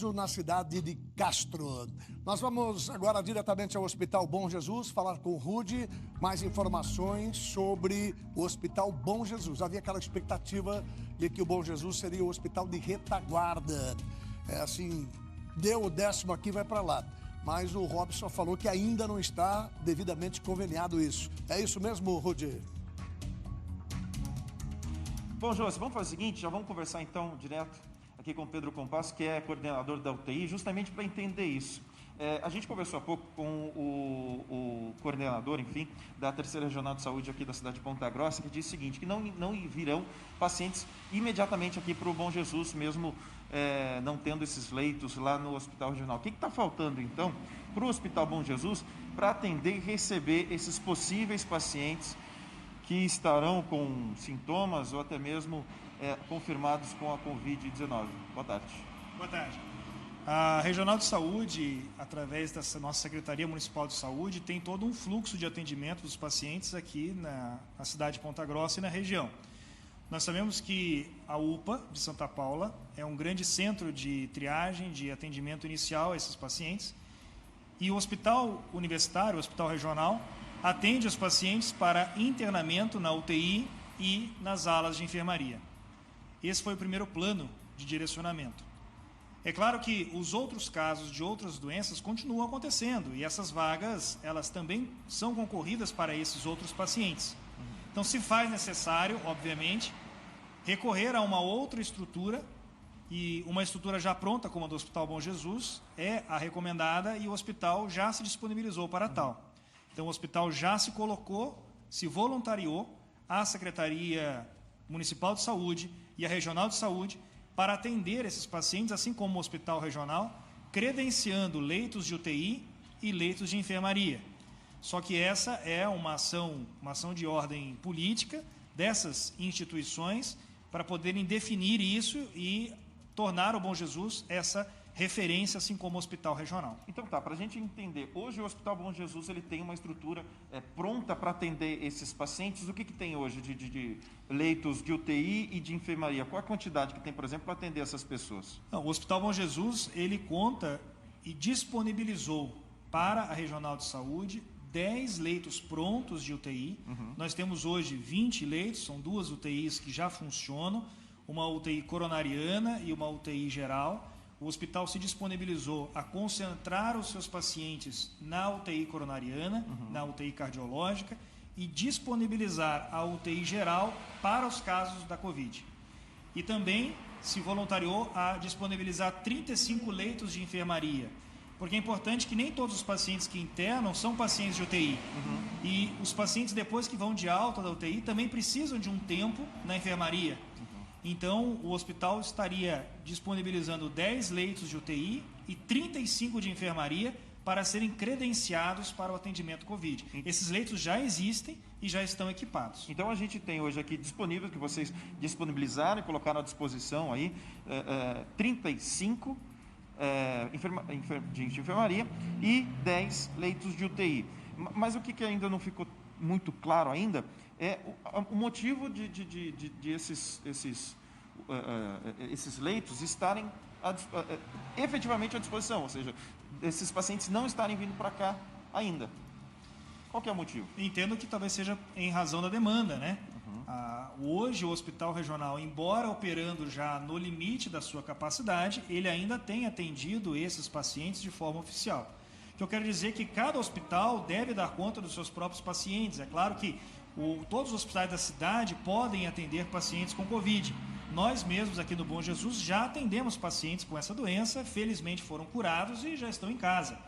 Na cidade de Castro. Nós vamos agora diretamente ao Hospital Bom Jesus, falar com o Rudy, mais informações sobre o Hospital Bom Jesus. Havia aquela expectativa de que o Bom Jesus seria o hospital de retaguarda. É assim, deu o 10º aqui, vai para lá. Mas o Robson falou que ainda não está devidamente conveniado isso. É isso mesmo, Rudy? Bom, Josi, vamos fazer o seguinte, já vamos conversar então direto aqui com o Pedro Compasso, que é coordenador da UTI, justamente para entender isso. A gente conversou há pouco com o coordenador, enfim, da Terceira Regional de Saúde aqui da cidade de Ponta Grossa, que diz o seguinte, que não virão pacientes imediatamente aqui para o Bom Jesus, mesmo não tendo esses leitos lá no Hospital Regional. O que está faltando, então, para o Hospital Bom Jesus para atender e receber esses possíveis pacientes que estarão com sintomas ou até mesmo confirmados com a Covid-19. Boa tarde. Boa tarde. A Regional de Saúde, através da nossa Secretaria Municipal de Saúde, tem todo um fluxo de atendimento dos pacientes aqui na cidade de Ponta Grossa e na região. Nós sabemos que a UPA de Santa Paula é um grande centro de triagem, de atendimento inicial a esses pacientes, e o Hospital Universitário, o Hospital Regional, atende os pacientes para internamento na UTI e nas alas de enfermaria. Esse foi o primeiro plano de direcionamento. É claro que os outros casos de outras doenças continuam acontecendo e essas vagas, elas também são concorridas para esses outros pacientes. Então, se faz necessário, obviamente, recorrer a uma outra estrutura, e uma estrutura já pronta, como a do Hospital Bom Jesus, é a recomendada e o hospital já se disponibilizou para tal. Então, o hospital já se colocou, se voluntariou à Secretaria Municipal de Saúde e a Regional de Saúde para atender esses pacientes, assim como o Hospital Regional, credenciando leitos de UTI e leitos de enfermaria. Só que essa é uma ação de ordem política dessas instituições para poderem definir isso e tornar o Bom Jesus essa referência, assim como o Hospital Regional. Então tá, para a gente entender, hoje o Hospital Bom Jesus ele tem uma estrutura pronta para atender esses pacientes. O que tem hoje de leitos de UTI e de enfermaria? Qual a quantidade que tem, por exemplo, para atender essas pessoas? Não, o Hospital Bom Jesus, ele conta e disponibilizou para a Regional de Saúde 10 leitos prontos de UTI. Nós temos hoje 20 leitos, são 2 UTIs que já funcionam, uma UTI coronariana e uma UTI geral. O hospital se disponibilizou a concentrar os seus pacientes na UTI coronariana, na UTI cardiológica, e disponibilizar a UTI geral para os casos da Covid. E também se voluntariou a disponibilizar 35 leitos de enfermaria, porque é importante que nem todos os pacientes que internam são pacientes de UTI. E os pacientes, depois que vão de alta da UTI, também precisam de um tempo na enfermaria. Então, o hospital estaria disponibilizando 10 leitos de UTI e 35 de enfermaria para serem credenciados para o atendimento Covid. Esses leitos já existem e já estão equipados. Então, a gente tem hoje aqui disponível, que vocês disponibilizaram e colocaram à disposição aí, 35 de enfermaria e 10 leitos de UTI. Mas o que ainda não ficou muito claro ainda é o motivo de esses leitos estarem efetivamente à disposição, ou seja, esses pacientes não estarem vindo para cá ainda. Qual que é o motivo? Entendo que talvez seja em razão da demanda, né? Hoje o Hospital Regional, embora operando já no limite da sua capacidade, ele ainda tem atendido esses pacientes de forma oficial. O que eu quero dizer é que cada hospital deve dar conta dos seus próprios pacientes. É claro que todos os hospitais da cidade podem atender pacientes com Covid. Nós mesmos aqui no Bom Jesus já atendemos pacientes com essa doença, felizmente foram curados e já estão em casa.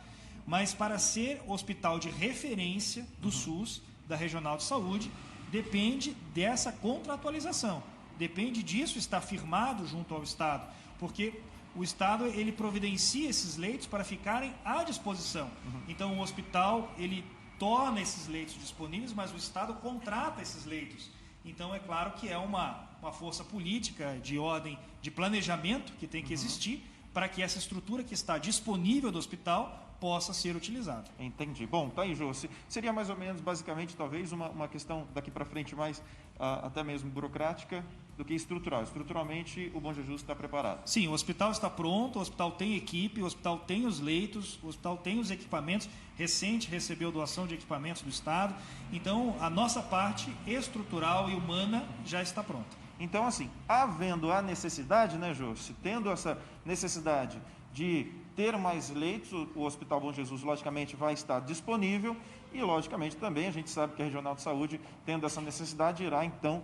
Mas para ser hospital de referência do SUS, da Regional de Saúde, depende dessa contratualização. Depende disso estar firmado junto ao Estado, porque o Estado ele providencia esses leitos para ficarem à disposição. Então o hospital ele torna esses leitos disponíveis, mas o Estado contrata esses leitos. Então é claro que é uma força política de ordem de planejamento que tem que existir para que essa estrutura que está disponível do hospital possa ser utilizada. Entendi. Bom, tá aí, Jô. Seria mais ou menos, basicamente, talvez, uma questão daqui para frente mais até mesmo burocrática, do que estrutural. Estruturalmente, o Bom Jesus está preparado. Sim, o hospital está pronto, o hospital tem equipe, o hospital tem os leitos, o hospital tem os equipamentos. Recente recebeu doação de equipamentos do Estado. Então, a nossa parte estrutural e humana já está pronta. Então, assim, havendo a necessidade, né, Jô? Tendo essa necessidade de ter mais leitos, o Hospital Bom Jesus, logicamente, vai estar disponível e, logicamente, também a gente sabe que a Regional de Saúde, tendo essa necessidade, irá, então,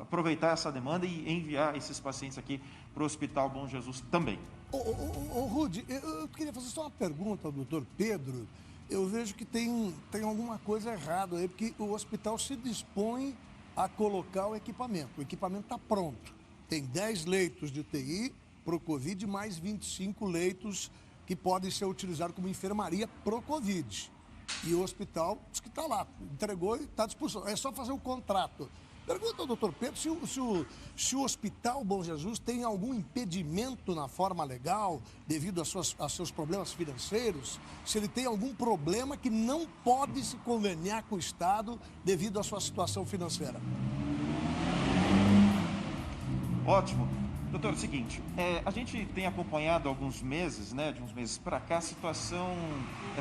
aproveitar essa demanda e enviar esses pacientes aqui para o Hospital Bom Jesus também. Rudy, eu queria fazer só uma pergunta ao doutor Pedro. Eu vejo que tem alguma coisa errada aí, porque o hospital se dispõe a colocar o equipamento. O equipamento está pronto. Tem 10 leitos de UTI para o Covid, mais 25 leitos que podem ser utilizados como enfermaria pro Covid. E o hospital diz que está lá, entregou e está à disposição. É só fazer o contrato. Pergunta ao doutor Pedro se o Hospital Bom Jesus tem algum impedimento na forma legal, devido a seus problemas financeiros, se ele tem algum problema que não pode se conveniar com o Estado devido à sua situação financeira. Ótimo. Doutor, é o seguinte, a gente tem acompanhado há alguns meses, né, de uns meses para cá, a situação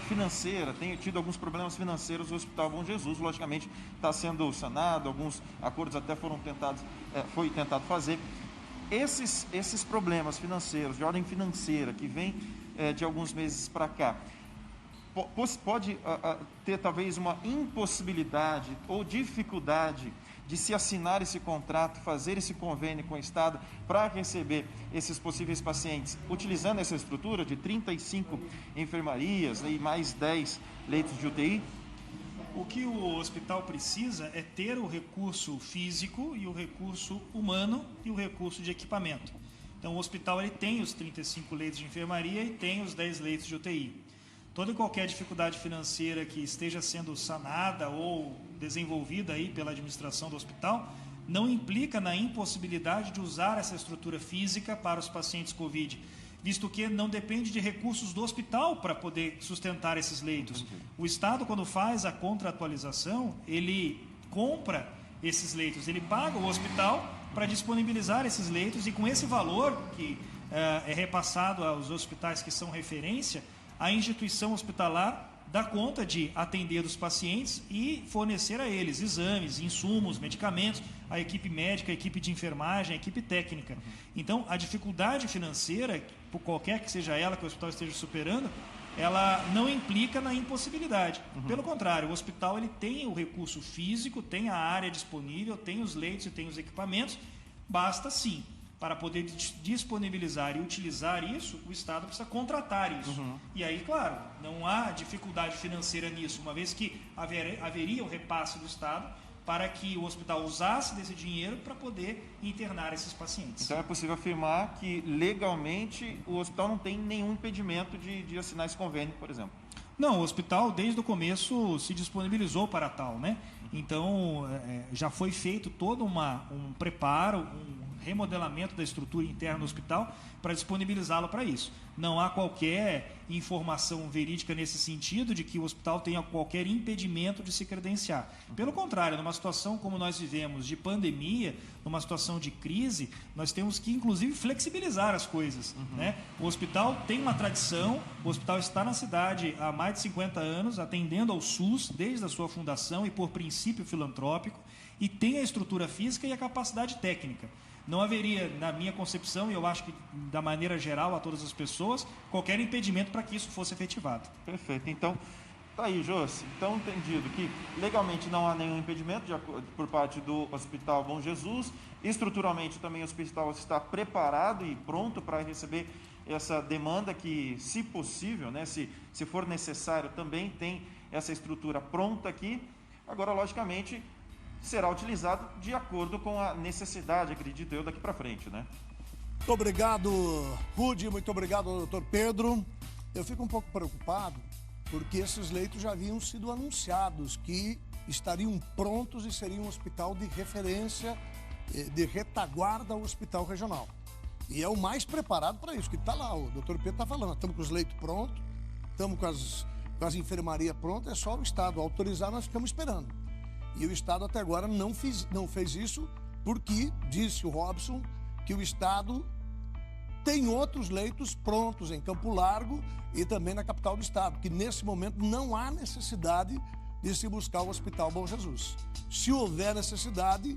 financeira, tem tido alguns problemas financeiros no Hospital Bom Jesus, logicamente está sendo sanado, alguns acordos até foi tentado fazer. Esses problemas financeiros, de ordem financeira, que vem de alguns meses para cá, pode ter talvez uma impossibilidade ou dificuldade de se assinar esse contrato, fazer esse convênio com o Estado para receber esses possíveis pacientes, utilizando essa estrutura de 35 enfermarias e mais 10 leitos de UTI? O que o hospital precisa é ter o recurso físico e o recurso humano e o recurso de equipamento. Então, o hospital ele tem os 35 leitos de enfermaria e tem os 10 leitos de UTI. Toda e qualquer dificuldade financeira que esteja sendo sanada ou desenvolvida aí pela administração do hospital não implica na impossibilidade de usar essa estrutura física para os pacientes Covid, visto que não depende de recursos do hospital para poder sustentar esses leitos. O Estado, quando faz a contratualização, ele compra esses leitos, ele paga o hospital para disponibilizar esses leitos e com esse valor que é repassado aos hospitais que são referência, a instituição hospitalar dá conta de atender os pacientes e fornecer a eles exames, insumos, medicamentos, a equipe médica, a equipe de enfermagem, a equipe técnica. Então, a dificuldade financeira, por qualquer que seja ela que o hospital esteja superando, ela não implica na impossibilidade. Pelo contrário, o hospital ele tem o recurso físico, tem a área disponível, tem os leitos e tem os equipamentos, basta sim. Para poder disponibilizar e utilizar isso, o Estado precisa contratar isso. E aí, claro, não há dificuldade financeira nisso, uma vez que haveria o repasse do Estado para que o hospital usasse desse dinheiro para poder internar esses pacientes. Então é possível afirmar que legalmente o hospital não tem nenhum impedimento de assinar esse convênio, por exemplo? Não, o hospital desde o começo se disponibilizou para tal, né? Então já foi feito todo um preparo, um remodelamento da estrutura interna do hospital para disponibilizá-lo para isso. Não há qualquer informação verídica nesse sentido de que o hospital tenha qualquer impedimento de se credenciar. Pelo contrário, numa situação como nós vivemos de pandemia, numa situação de crise, nós temos que, inclusive, flexibilizar as coisas. Né? O hospital tem uma tradição, o hospital está na cidade há mais de 50 anos, atendendo ao SUS desde a sua fundação e por princípio filantrópico, e tem a estrutura física e a capacidade técnica. Não haveria, na minha concepção, e eu acho que da maneira geral a todas as pessoas, qualquer impedimento para que isso fosse efetivado. Perfeito. Então, tá aí, Josi. Então, entendido que legalmente não há nenhum impedimento por parte do Hospital Bom Jesus. Estruturalmente também o hospital está preparado e pronto para receber essa demanda que, se possível, né, se for necessário, também tem essa estrutura pronta aqui. Agora, logicamente, será utilizado de acordo com a necessidade, acredito eu, daqui para frente, né? Muito obrigado, Rudy, muito obrigado, doutor Pedro. Eu fico um pouco preocupado porque esses leitos já haviam sido anunciados que estariam prontos e seriam um hospital de referência, de retaguarda ao hospital regional. E é o mais preparado para isso, que está lá, o doutor Pedro está falando, estamos com os leitos prontos, estamos com as enfermarias prontas, é só o Estado autorizar, nós ficamos esperando. E o Estado até agora não fez isso porque, disse o Robson, que o Estado tem outros leitos prontos em Campo Largo e também na capital do Estado, que nesse momento não há necessidade de se buscar o Hospital Bom Jesus. Se houver necessidade,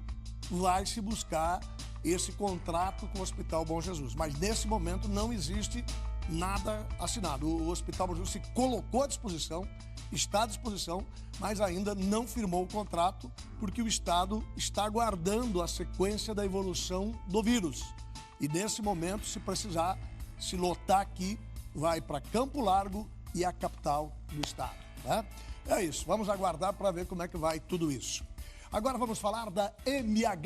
vai se buscar esse contrato com o Hospital Bom Jesus. Mas nesse momento não existe nada assinado. O Hospital Bom Jesus se colocou à disposição, está à disposição, mas ainda não firmou o contrato, porque o Estado está aguardando a sequência da evolução do vírus. E nesse momento, se precisar se lotar aqui, vai para Campo Largo e a capital do Estado, né? É isso, vamos aguardar para ver como é que vai tudo isso. Agora vamos falar da MH.